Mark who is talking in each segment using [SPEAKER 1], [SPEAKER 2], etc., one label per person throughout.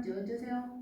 [SPEAKER 1] 지어주세요.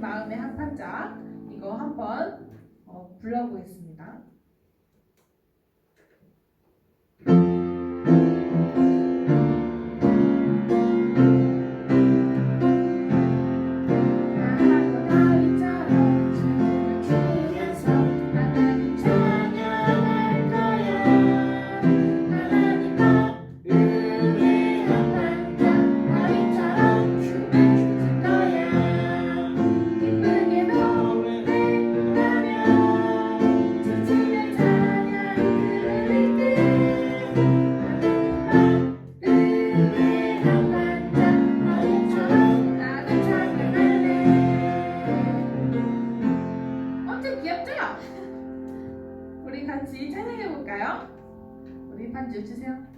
[SPEAKER 1] 마음의 한 판자 이거 한번 불러보겠습니다. 우리 같이 찬양해 볼까요? 우리 반주 주세요.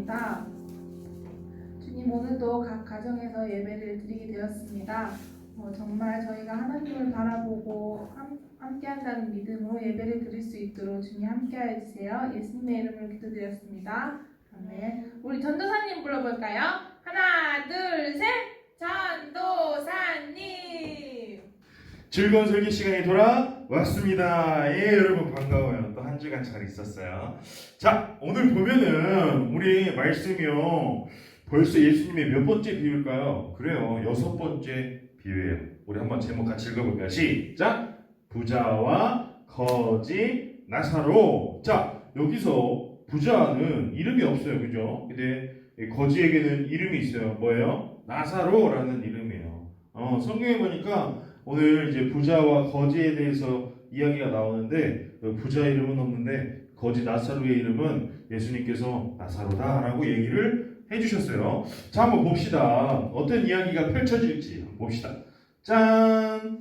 [SPEAKER 1] 감사합니다. 주님, 오늘도 각 가정에서 예배를 드리게 되었습니다. 정말 저희가 하나님을 바라보고 함께한다는 믿음으로 예배를 드릴 수 있도록 주님 함께하여 주세요. 예수님의 이름으로 기도드렸습니다. 아멘. 우리 전도사님 불러볼까요? 하나, 둘, 셋. 전도사님.
[SPEAKER 2] 즐거운 설교 시간이 돌아왔습니다. 예, 여러분 반가워요. 또 한 주간 잘 있었어요. 자, 오늘 보면은 우리 말씀이요. 벌써 예수님의 몇 번째 비유일까요? 그래요. 6번째 비유예요. 우리 한번 제목 같이 읽어볼까요? 시작! 부자와 거지 나사로. 자, 여기서 부자는 이름이 없어요. 그죠? 근데 거지에게는 이름이 있어요. 뭐예요? 나사로라는 이름이에요. 성경에 보니까 오늘 이제 부자와 거지에 대해서 이야기가 나오는데 부자 이름은 없는데 거지 나사로의 이름은 예수님께서 나사로다라고 얘기를 해주셨어요. 자, 한번 봅시다. 어떤 이야기가 펼쳐질지 한번 봅시다. 짠!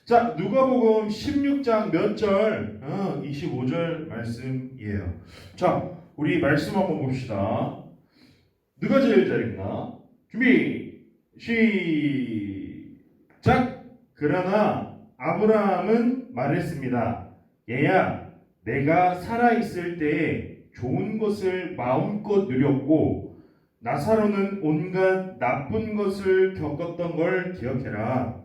[SPEAKER 2] 자, 누가복음 16장 몇 절? 25절 말씀이에요. 자, 우리 말씀 한번 봅시다. 누가 제일 잘 읽나? 준비! 시작! 그러나 아브라함은 말했습니다. 얘야, 내가 살아있을 때에 좋은 것을 마음껏 누렸고 나사로는 온갖 나쁜 것을 겪었던 걸 기억해라.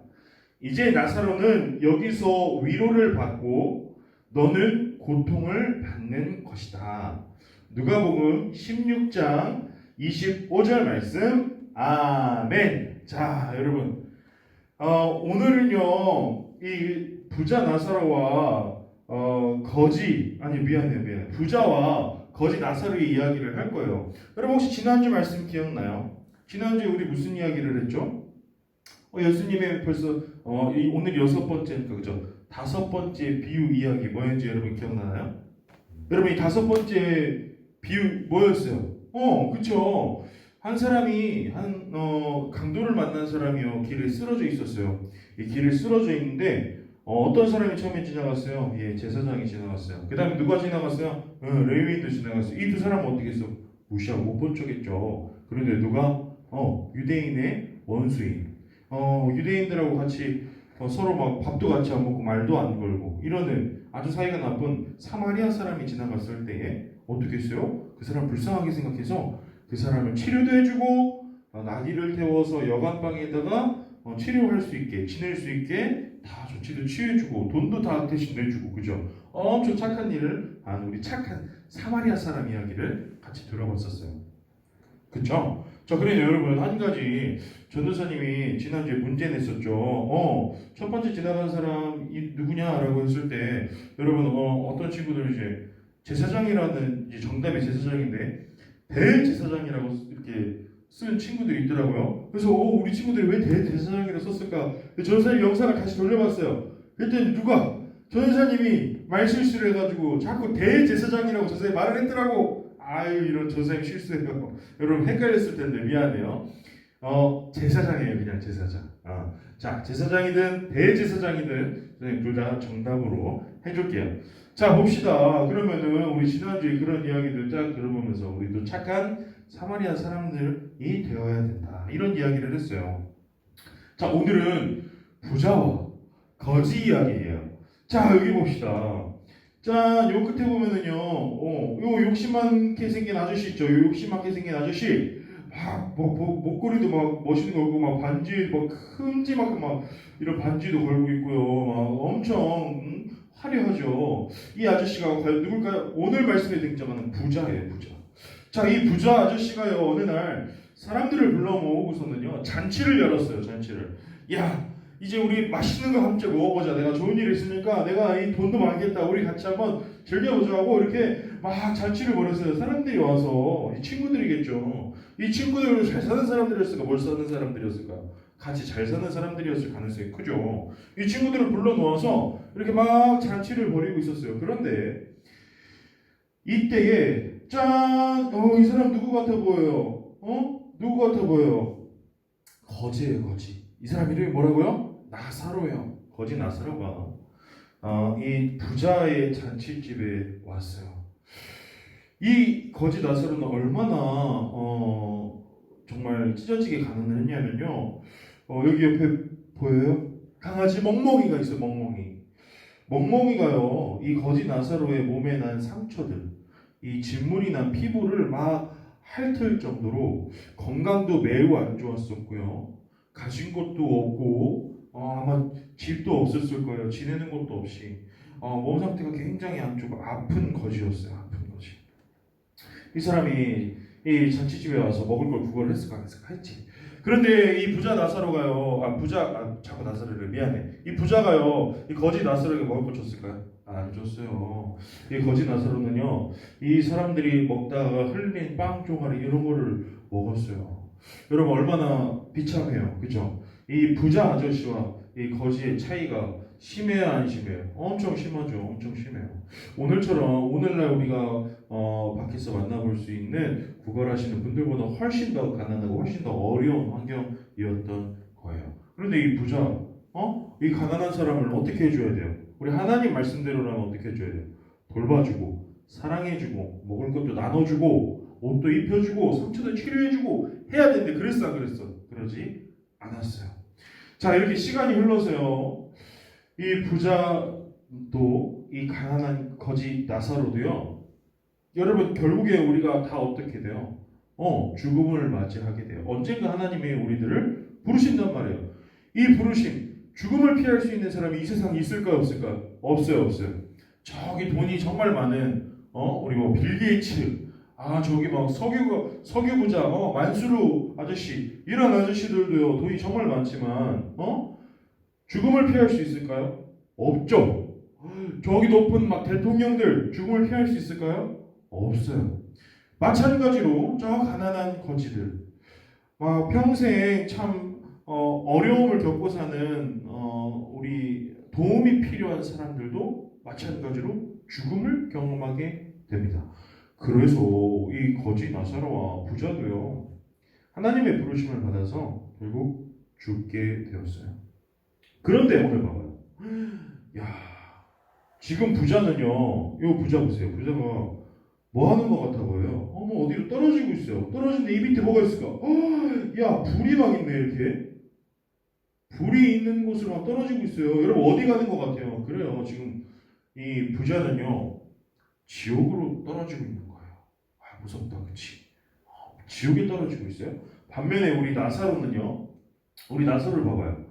[SPEAKER 2] 이제 나사로는 여기서 위로를 받고 너는 고통을 받는 것이다. 누가복음 16장 25절 말씀. 아멘. 자, 여러분, 오늘은요 이 부자 나사로와 부자와 거지 나사로의 이야기를 할 거예요. 여러분 혹시 지난주 말씀 기억나요? 지난주에 우리 무슨 이야기를 했죠? 예수님의 벌써 오늘 6번째니까 그죠? 5번째 비유 이야기 뭐였는지 여러분 기억나나요? 여러분 이 5번째 비유 뭐였어요? 그쵸? 한 사람이 강도를 만난 사람이요 길에 쓰러져 있었어요. 이 길에 쓰러져 있는데 어떤 사람이 처음에 지나갔어요? 예, 제사장이 지나갔어요. 그 다음에 누가 지나갔어요? 레위인도 지나갔어요. 이 두 사람은 어떻게 했어? 무시하고 못 본 척했죠. 그런데 누가? 유대인의 원수인. 유대인들하고 같이 서로 막 밥도 같이 안 먹고 말도 안 걸고 이러는 아주 사이가 나쁜 사마리아 사람이 지나갔을 때에 어떻게 했어요? 그 사람 불쌍하게 생각해서 그 사람을 치료도 해주고 나귀를 태워서 여관방에다가 치료할 수 있게 지낼 수 있게 다 조치도 취해주고 돈도 다 대신 내주고 그죠? 엄청 착한 일을 한 우리 착한 사마리아 사람 이야기를 같이 들어봤었어요. 그쵸? 자, 그러니 여러분 한 가지 전도사님이 지난주에 문제 냈었죠. 첫 번째 지나간 사람이 누구냐라고 했을 때 여러분 어떤 친구들은 이제 제사장이라는 이제 정답이 제사장인데 대제사장이라고 이렇게 쓴 친구들이 있더라고요. 그래서 우리 친구들이 왜 대제사장이라고 썼을까? 전도사님 영상을 다시 돌려봤어요. 그랬더니 누가 전도사님이 말실수를 해가지고 자꾸 대제사장이라고 전도사님이 말을 했더라고. 아유 이런 전도사님 실수해요. 여러분 헷갈렸을 텐데 미안해요. 제사장이에요. 그냥 제사장. 자, 제사장이든 대제사장이든 선생님 둘 다 정답으로 해줄게요. 자, 봅시다. 그러면은 우리 지난주에 그런 이야기들 쫙 들어보면서 우리도 착한 사마리아 사람들이 되어야 된다. 이런 이야기를 했어요. 자, 오늘은 부자와 거지 이야기예요. 자, 여기 봅시다. 자, 요 끝에 보면은요, 요 욕심 많게 생긴 아저씨 있죠? 요 욕심 많게 생긴 아저씨. 막, 목걸이도 막 멋있는 거 걸고, 막 반지, 막 큼지막한 막 이런 반지도 걸고 있고요. 막 엄청, 화려하죠. 이 아저씨가 과연 누굴까요? 오늘 말씀에 등장하는 부자예요, 부자. 자, 이 부자 아저씨가요, 어느 날 사람들을 불러 모으고서는요, 잔치를 열었어요, 잔치를. 야, 이제 우리 맛있는 거 함께 먹어보자. 내가 좋은 일 있으니까 내가 이 돈도 많겠다. 우리 같이 한번 즐겨보자 하고 이렇게 막 잔치를 벌였어요. 사람들이 와서 이 친구들이겠죠. 이 친구들은 잘 사는 사람들이었을까? 뭘 사는 사람들이었을까? 같이 잘 사는 사람들이었을 가능성이 크죠. 이 친구들을 불러 놓아서 이렇게 막 잔치를 벌이고 있었어요. 그런데 이때에 짠! 이 사람 누구 같아 보여요? 누구 같아 보여요? 거지예요, 거지. 이 사람 이름이 뭐라고요? 나사로예요. 거지 나사로가 이 부자의 잔치집에 왔어요. 이 거지 나사로는 얼마나 정말 찢어지게 가난을 했냐면요. 여기 옆에 보여요? 강아지 멍멍이가 있어요. 멍멍이. 멍멍이가요. 이 거지 나사로의 몸에 난 상처들, 이 진물이 난 피부를 막 핥을 정도로 건강도 매우 안 좋았었고요. 가진 것도 없고 아마 집도 없었을 거예요. 지내는 것도 없이 몸 상태가 굉장히 안 좋고 아픈 거지였어요. 아픈 거지. 이 사람이 이 잔치집에 와서 먹을 걸 구걸을 했을까 안 했을까 했지. 그런데 이 부자 나사로가요. 자꾸 나사로를 미안해. 이 부자가요. 이 거지 나사로에게 먹을 걸 줬을까요? 안 줬어요. 이 거지 나사로는요. 이 사람들이 먹다가 흘린 빵 조가리 이런 거를 먹었어요. 여러분 얼마나 비참해요. 그죠? 이 부자 아저씨와 이 거지의 차이가 심해요, 안 심해요? 엄청 심하죠. 엄청 심해요. 오늘날 우리가 밖에서 만나볼 수 있는 구걸하시는 분들보다 훨씬 더 가난하고 훨씬 더 어려운 환경이었던 거예요. 그런데 이 부자, 이 가난한 사람을 어떻게 해줘야 돼요? 우리 하나님 말씀대로라면 어떻게 해줘야 돼요? 돌봐주고, 사랑해주고, 먹을 것도 나눠주고, 옷도 입혀주고, 상처도 치료해주고 해야 되는데 그랬어, 안 그랬어? 그러지 않았어요. 자, 이렇게 시간이 흘러서요. 이 부자도 이 가난한 거지 나사로도요. 여러분 결국에 우리가 다 어떻게 돼요? 죽음을 맞이하게 돼요. 언젠가 하나님이 우리들을 부르신단 말이에요. 이 부르심, 죽음을 피할 수 있는 사람이 이 세상에 있을까요, 없을까요? 없어요, 없어요. 저기 돈이 정말 많은 우리 뭐 빌 게이츠, 저기 막 석유부자, 만수르 아저씨 이런 아저씨들도요 돈이 정말 많지만 죽음을 피할 수 있을까요? 없죠. 저기 높은 막 대통령들 죽음을 피할 수 있을까요? 없어요. 마찬가지로 저 가난한 거지들 막 평생 참 어려움을 겪고 사는 우리 도움이 필요한 사람들도 마찬가지로 죽음을 경험하게 됩니다. 그래서 이 거지 나사로와 부자도요 하나님의 부르심을 받아서 결국 죽게 되었어요. 그런데 오늘 봐봐요. 야, 지금 부자는요, 이 부자 보세요. 부자가 뭐 하는 것 같아 보여요? 뭐 어디로 떨어지고 있어요. 떨어지는데 이 밑에 뭐가 있을까? 야, 불이 막 있네, 이렇게. 불이 있는 곳으로 막 떨어지고 있어요. 여러분, 어디 가는 것 같아요? 그래요. 지금 이 부자는요, 지옥으로 떨어지고 있는 거예요. 무섭다, 그치? 지옥에 떨어지고 있어요. 반면에 우리 나사로는요, 우리 나사로를 봐봐요.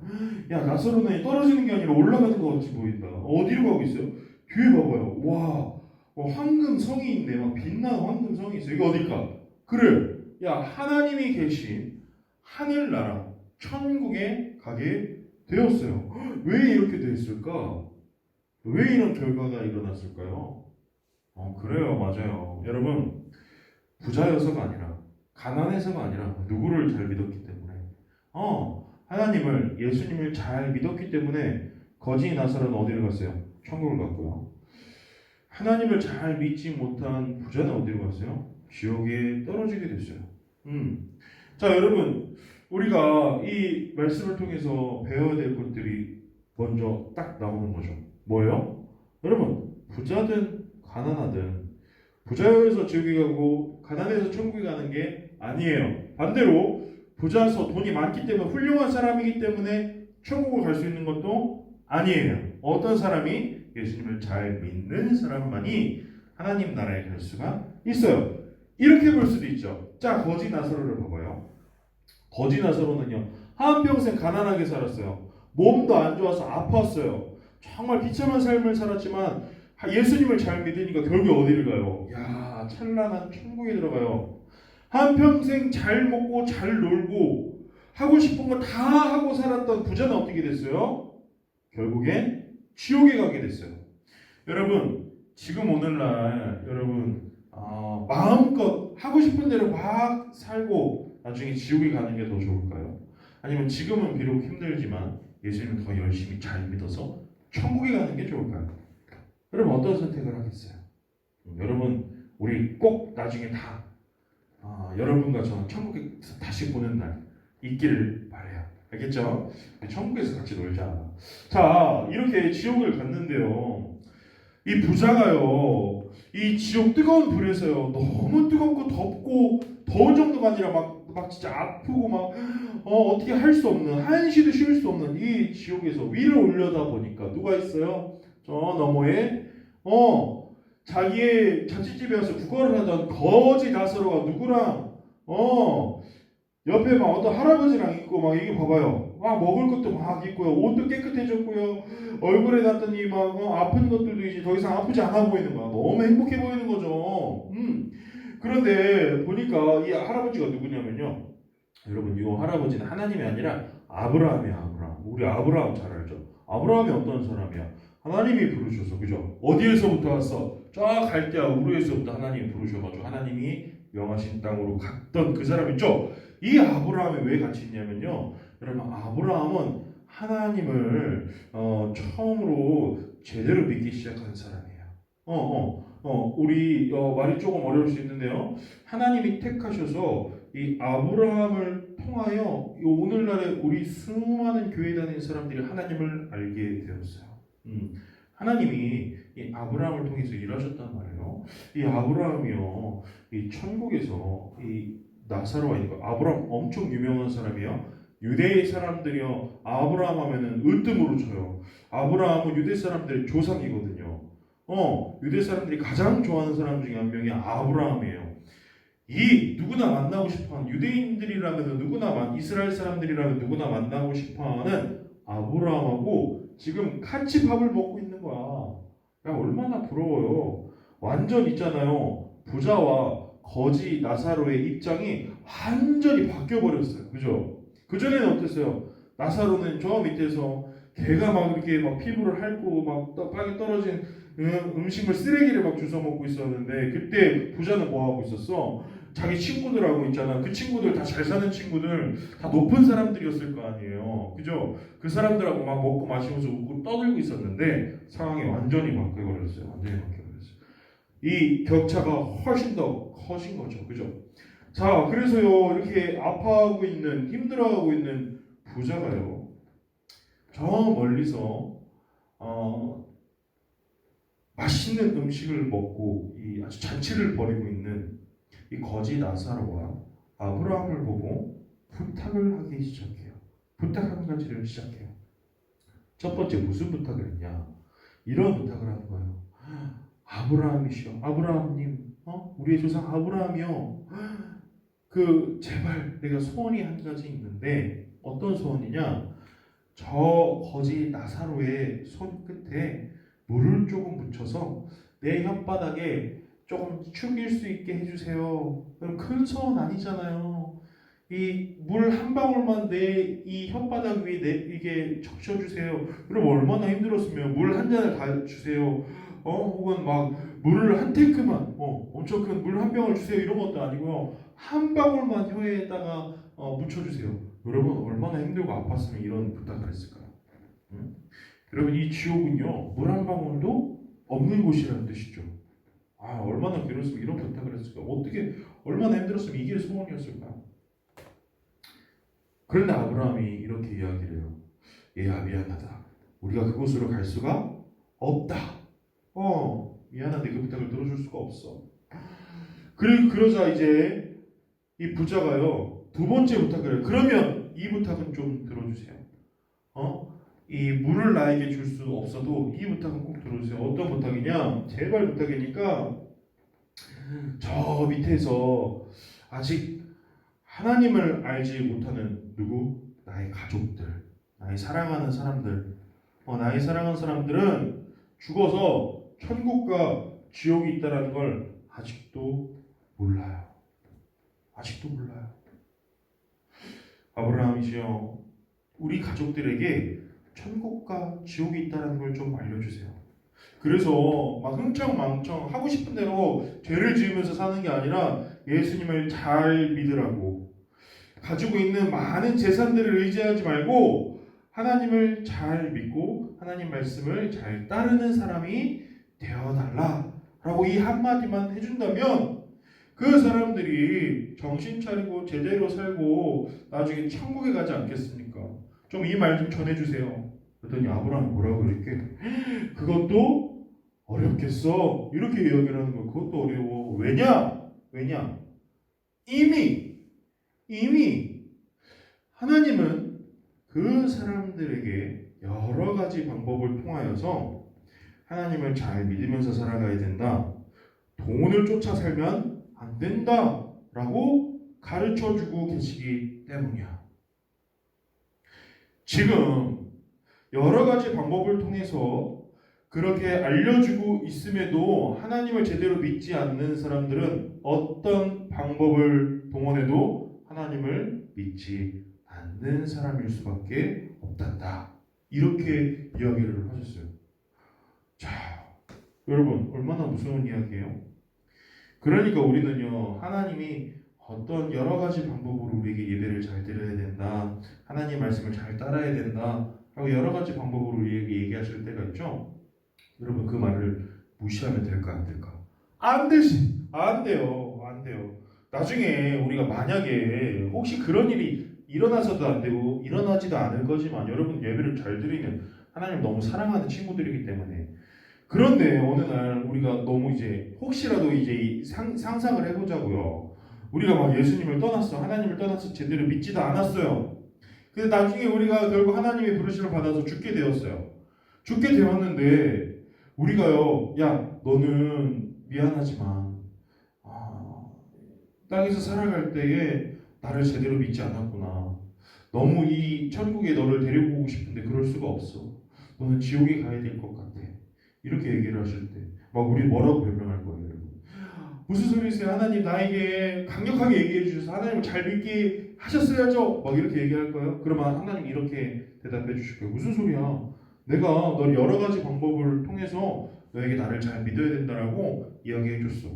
[SPEAKER 2] 야, 나사로는 떨어지는 게 아니라 올라가는 것 같이 보인다. 어디로 가고 있어요? 뒤에 봐봐요. 와, 황금성이 있네. 막 빛나는 황금성이 있어요. 이거 어딜까? 그래. 야, 하나님이 계신 하늘나라, 천국에 가게 되었어요. 왜 이렇게 됐을까? 왜 이런 결과가 일어났을까요? 그래요. 맞아요. 여러분, 부자여서가 아니라, 가난해서가 아니라, 누구를 잘 믿었기 때문에. 하나님을, 예수님을 잘 믿었기 때문에 거지 나사로는 어디로 갔어요? 천국을 갔고요. 하나님을 잘 믿지 못한 부자는 어디로 갔어요? 지옥에 떨어지게 됐어요. 자, 여러분, 우리가 이 말씀을 통해서 배워야 될 것들이 먼저 딱 나오는 거죠. 뭐예요? 여러분, 부자든 가난하든 부자여서 지옥에 가고 가난해서 천국에 가는 게 아니에요. 반대로 부자서 돈이 많기 때문에 훌륭한 사람이기 때문에 천국을 갈 수 있는 것도 아니에요. 어떤 사람이 예수님을 잘 믿는 사람만이 하나님 나라에 갈 수가 있어요. 이렇게 볼 수도 있죠. 자, 거지 나사로를 봐봐요. 거지 나사로는요, 한평생 가난하게 살았어요. 몸도 안 좋아서 아팠어요. 정말 비참한 삶을 살았지만 예수님을 잘 믿으니까 결국 어디를 가요? 야, 찬란한 천국에 들어가요. 한평생 잘 먹고 잘 놀고 하고 싶은 거 다 하고 살았던 부자는 어떻게 됐어요? 결국엔 지옥에 가게 됐어요. 여러분, 지금 오늘날 여러분 마음껏 하고 싶은 대로 막 살고 나중에 지옥에 가는 게 더 좋을까요? 아니면 지금은 비록 힘들지만 예수님을 더 열심히 잘 믿어서 천국에 가는 게 좋을까요? 여러분 어떤 선택을 하겠어요? 여러분 우리 꼭 나중에 다 여러분과 저는 천국에서 다시 보는 날 있기를 바래요. 알겠죠? 천국에서 같이 놀자. 자, 이렇게 지옥을 갔는데요. 이 부자가요, 이 지옥 뜨거운 불에서요. 너무 뜨겁고 덥고 더운 정도가 아니라 막 진짜 아프고 막 어떻게 할 수 없는 한시도 쉴 수 없는 이 지옥에서 위를 올려다 보니까 누가 있어요? 저 너머에 자기의 자취집에 와서 구걸을 하던 거지 나사로가 누구랑 옆에 막 어떤 할아버지랑 있고 막 이게 봐봐요. 막 먹을 것도 막 있고요. 옷도 깨끗해졌고요. 얼굴에 났더니 막 아픈 것들도 이제 더 이상 아프지 않아 보이는 거야. 너무 행복해 보이는 거죠. 그런데 보니까 이 할아버지가 누구냐면요. 여러분 이 할아버지는 하나님이 아니라 아브라함이야. 아브라함. 우리 아브라함 잘 알죠. 아브라함이 어떤 사람이야? 하나님이 부르셔서 그죠? 어디에서부터 왔어? 저 갈대아 우르에서부터 하나님이 부르셔가지고 하나님이 명하신 땅으로 갔던 그 사람 있죠? 이 아브라함이 왜 같이 있냐면요. 여러분 아브라함은 하나님을 처음으로 제대로 믿기 시작한 사람이에요. 우리 말이 조금 어려울 수 있는데요. 하나님이 택하셔서 이 아브라함을 통하여 오늘날의 우리 수많은 교회 다니는 사람들이 하나님을 알게 되었어요. 하나님이 이 아브라함을 통해서 일하셨단 말이에요. 이 아브라함이요, 이 천국에서 이 나사로가 있는 거. 아브라함 엄청 유명한 사람이에요. 유대 사람들이요, 아브라함 하면은 으뜸으로 쳐요. 아브라함은 유대 사람들의 조상이거든요. 유대 사람들이 가장 좋아하는 사람 중에 한 명이 아브라함이에요. 이 누구나 만나고 싶어하는 유대인들이라면 누구나 이스라엘 사람들이라면 누구나 만나고 싶어하는 아브라함하고 지금 같이 밥을 먹고 있는 거야. 야, 얼마나 부러워요. 완전 있잖아요. 부자와 거지 나사로의 입장이 완전히 바뀌어 버렸어요. 그죠? 그 전에는 어땠어요? 나사로는 저 밑에서 개가 막 이렇게 막 피부를 핥고 막 땅에 떨어진 음식물 쓰레기를 막 주워 먹고 있었는데 그때 부자는 뭐 하고 있었어? 자기 친구들하고 있잖아. 그 친구들 다 잘 사는 친구들 다 높은 사람들이었을 거 아니에요. 그죠? 그 사람들하고 막 먹고 마시면서 웃고 떠들고 있었는데 상황이 완전히 바뀌어버렸어요. 완전히 바뀌어버렸어요. 이 격차가 훨씬 더 커진 거죠. 그죠? 자, 그래서요 이렇게 아파하고 있는 힘들어하고 있는 부자가요 저 멀리서 맛있는 음식을 먹고 이 아주 잔치를 벌이고 있는 이 거지 나사로와 아브라함을 보고 부탁을 하기 시작해요. 부탁 한 가지를 시작해요. 첫 번째 무슨 부탁을 했냐? 이런 부탁을 하는 거예요. 아브라함이시여, 아브라함님, 우리의 조상 아브라함이요. 제발 내가 소원이 한 가지 있는데 어떤 소원이냐? 저 거지 나사로의 손끝에 물을 조금 묻혀서 내 혓바닥에 조금 축일 수 있게 해주세요. 큰 소원 아니잖아요. 이 물 한 방울만 내 이 혓바닥 위에 이게 적셔주세요. 그럼 얼마나 힘들었으면 물 한 잔을 다 주세요. 혹은 막 물을 한 탱크만 엄청 큰 물 한 병을 주세요. 이런 것도 아니고요. 한 방울만 혀에다가 묻혀주세요. 여러분 얼마나 힘들고 아팠으면 이런 부탁을 했을까요? 여러분 이 지옥은요 물 한 방울도 없는 곳이라는 뜻이죠. 얼마나 괴로웠으면 이런 부탁을 했을까? 어떻게 얼마나 힘들었으면 이게 소원이었을까? 그런데 아브라함이 이렇게 이야기를 해요. 얘야 미안하다. 우리가 그곳으로 갈 수가 없다. 미안한데 그 부탁을 들어줄 수가 없어. 그러자 이제 이 부자가요 두 번째 부탁을 해요. 그러면 이 부탁은 좀 들어주세요. 이 물을 나에게 줄 수 없어도 이 부탁은 꼭 들어주세요. 어떤 부탁이냐? 제발 부탁이니까 저 밑에서 아직 하나님을 알지 못하는 누구? 나의 가족들, 나의 사랑하는 사람들, 나의 사랑하는 사람들은 죽어서 천국과 지옥이 있다는 걸 아직도 몰라요. 아직도 몰라요. 아브라함이시여, 우리 가족들에게 천국과 지옥이 있다는 걸 좀 알려주세요. 그래서 막 흥청망청 하고 싶은 대로 죄를 지으면서 사는 게 아니라 예수님을 잘 믿으라고, 가지고 있는 많은 재산들을 의지하지 말고 하나님을 잘 믿고 하나님 말씀을 잘 따르는 사람이 되어달라라고 이 한마디만 해준다면 그 사람들이 정신 차리고 제대로 살고 나중에 천국에 가지 않겠습니까? 좀 이 말 좀 전해주세요. 그랬더니 아브라함이 뭐라고 이렇게 그것도 어렵겠어? 이렇게 이야기를 하는 거예요. 그것도 어려워. 왜냐? 이미 하나님은 그 사람들에게 여러 가지 방법을 통하여서 하나님을 잘 믿으면서 살아가야 된다. 돈을 쫓아 살면 안 된다. 라고 가르쳐주고 계시기 때문이야. 지금 여러 가지 방법을 통해서 그렇게 알려주고 있음에도 하나님을 제대로 믿지 않는 사람들은 어떤 방법을 동원해도 하나님을 믿지 않는 사람일 수밖에 없단다. 이렇게 이야기를 하셨어요. 자, 여러분 얼마나 무서운 이야기예요? 그러니까 우리는요, 하나님이 어떤 여러 가지 방법으로 우리에게 예배를 잘 드려야 된다, 하나님 말씀을 잘 따라야 된다 라고 여러 가지 방법으로 우리에게 얘기하실 때가 있죠. 여러분 그 말을 무시하면 될까 안 될까? 안 되지. 안 돼요. 나중에 우리가 만약에 혹시 그런 일이 일어나서도 안 되고 일어나지도 않을 거지만 여러분 예배를 잘 드리는 하나님 너무 사랑하는 친구들이기 때문에, 그런데 어느 날 우리가 너무 이제 혹시라도 이제 상상을 해보자고요. 우리가 막 예수님을 떠났어, 하나님을 떠나서 제대로 믿지도 않았어요. 근데 나중에 우리가 결국 하나님의 부르심을 받아서 죽게 되었어요. 죽게 되었는데 우리가요, 야 너는 미안하지만 땅에서 살아갈 때에 나를 제대로 믿지 않았구나. 너무 이 천국에 너를 데리고 오고 싶은데 그럴 수가 없어. 너는 지옥에 가야 될 것 같아. 이렇게 얘기를 하실 때 막 우리 뭐라고 변명할 거예요, 여러분? 무슨 소리세요? 하나님 나에게 강력하게 얘기해 주셔서 하나님을 잘 믿게 하셨어야죠. 막 이렇게 얘기할 거예요. 그러면 하나님 이렇게 대답해 주실 거예요. 무슨 소리야? 내가 널 여러 가지 방법을 통해서 너에게 나를 잘 믿어야 된다라고 이야기해 줬어.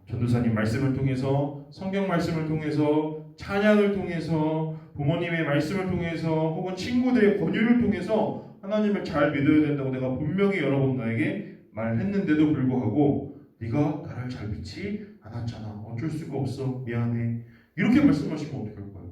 [SPEAKER 2] 전도사님 말씀을 통해서, 성경 말씀을 통해서, 찬양을 통해서, 부모님의 말씀을 통해서, 혹은 친구들의 권유를 통해서 하나님을 잘 믿어야 된다고 내가 분명히 여러 번 너에게 말했는데도 불구하고 네가 나를 잘 믿지 않았잖아. 어쩔 수가 없어. 미안해. 이렇게 말씀하시면 어떡할 거예요?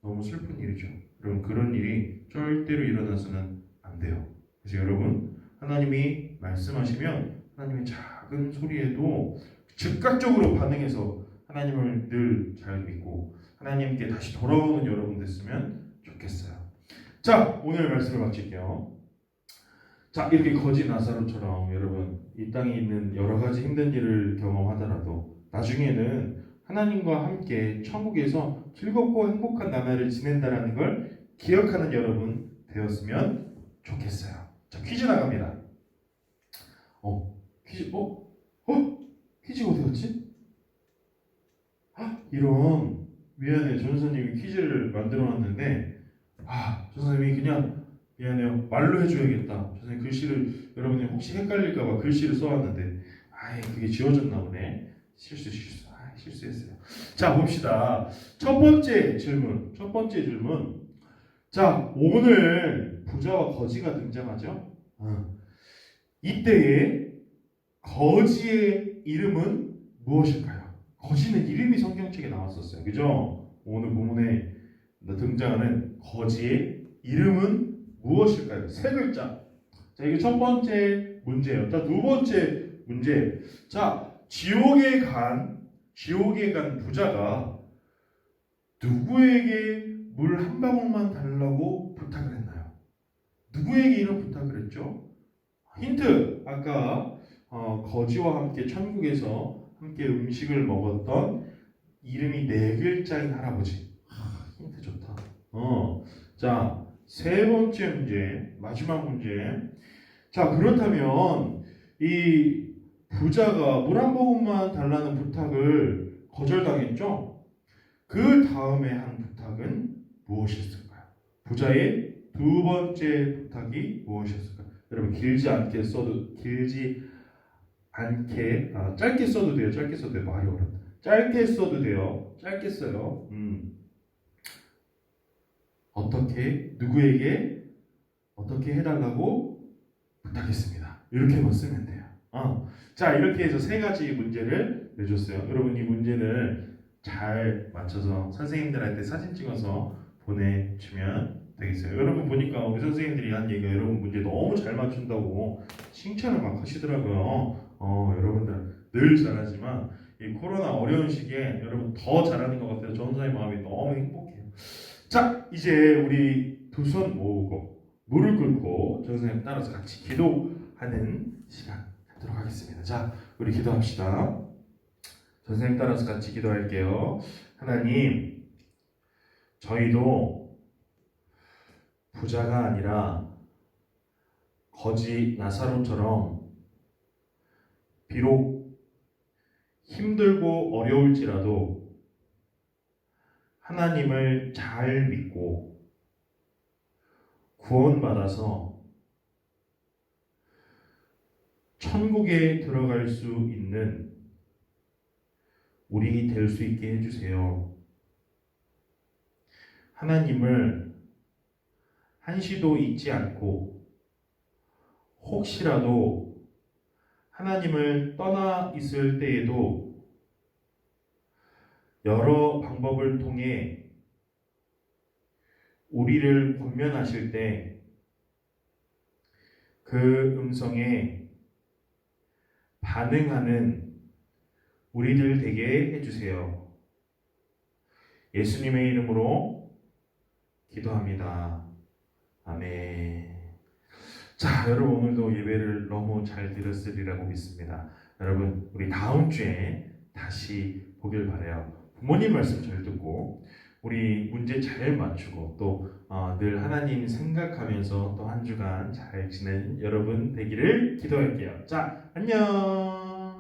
[SPEAKER 2] 너무 슬픈 일이죠. 여러분 그런 일이 절대로 일어나서는 안 돼요. 그래서 여러분 하나님이 말씀하시면 하나님의 작은 소리에도 즉각적으로 반응해서 하나님을 늘 잘 믿고 하나님께 다시 돌아오는 여러분 됐으면 좋겠어요. 자, 오늘 말씀을 마칠게요. 자, 이렇게 거지 나사로처럼 여러분 이 땅에 있는 여러 가지 힘든 일을 경험하더라도 나중에는 하나님과 함께 천국에서 즐겁고 행복한 나날을 지낸다라는 걸 기억하는 여러분 되었으면 좋겠어요. 자, 퀴즈 나갑니다. 퀴즈가 어디 갔지? 이런, 미안해. 전선생님이 퀴즈를 만들어놨는데 전선생님이 그냥 미안해요. 말로 해줘야겠다. 선생님 글씨를, 여러분이 혹시 헷갈릴까봐 글씨를 써왔는데 그게 지워졌나 보네. 실수했어요. 자, 봅시다. 첫 번째 질문. 자, 오늘 부자와 거지가 등장하죠. 이때에 거지의 이름은 무엇일까요? 거지는 이름이 성경책에 나왔었어요. 그죠? 오늘 본문에 등장하는 거지의 이름은 무엇일까요? 세 글자. 자, 이게 첫 번째 문제예요. 자, 두 번째 문제. 자, 지옥에 간 부자가 누구에게 물 한 방울만 달라고 부탁을 했나요? 누구에게 이런 부탁을 했죠? 힌트. 아까 거지와 함께 천국에서 함께 음식을 먹었던 이름이 네 글자인 할아버지. 힌트 좋다. 자, 세 번째 문제, 마지막 문제. 자, 그렇다면 이 부자가 물 한 모금만 달라는 부탁을 거절당했죠? 그 다음에 한 부탁은 무엇이었을까요? 부자의 두 번째 부탁이 무엇이었을까요? 여러분 짧게 써도 돼요. 말이 어렵다. 짧게 써도 돼요. 짧게 써요. 누구에게 어떻게 해달라고 부탁했습니다. 이렇게만 쓰면 돼요. 자, 이렇게 해서 세 가지 문제를 내줬어요. 여러분 이 문제를 잘 맞춰서 선생님들한테 사진 찍어서 보내주면 되겠어요. 여러분 보니까 우리 선생님들이 한 얘기가 여러분 문제 너무 잘 맞춘다고 칭찬을 막 하시더라고요. 여러분들 늘 잘하지만 이 코로나 어려운 시기에 여러분 더 잘하는 것 같아요. 전사의 마음이 너무 행복해요. 자, 이제 우리 두 손 모으고 무릎 꿇고 전 선생님 따라서 같이 기도하는 시간 갖도록 하겠습니다. 자, 우리 기도합시다. 전 선생님 따라서 같이 기도할게요. 하나님, 저희도 부자가 아니라 거지 나사로처럼 비록 힘들고 어려울지라도 하나님을 잘 믿고 구원받아서 천국에 들어갈 수 있는 우리 될 수 있게 해주세요. 하나님을 한시도 잊지 않고 혹시라도 하나님을 떠나 있을 때에도 여러 방법을 통해 우리를 권면하실 때 그 음성에 반응하는 우리들 되게 해주세요. 예수님의 이름으로 기도합니다. 아멘. 자, 여러분 오늘도 예배를 너무 잘 드렸으리라고 믿습니다. 여러분 우리 다음 주에 다시 보길 바라요. 부모님 말씀 잘 듣고 우리 문제 잘 맞추고 또 늘 하나님 생각하면서 또 한 주간 잘 지낸 여러분 되기를 기도할게요. 자, 안녕.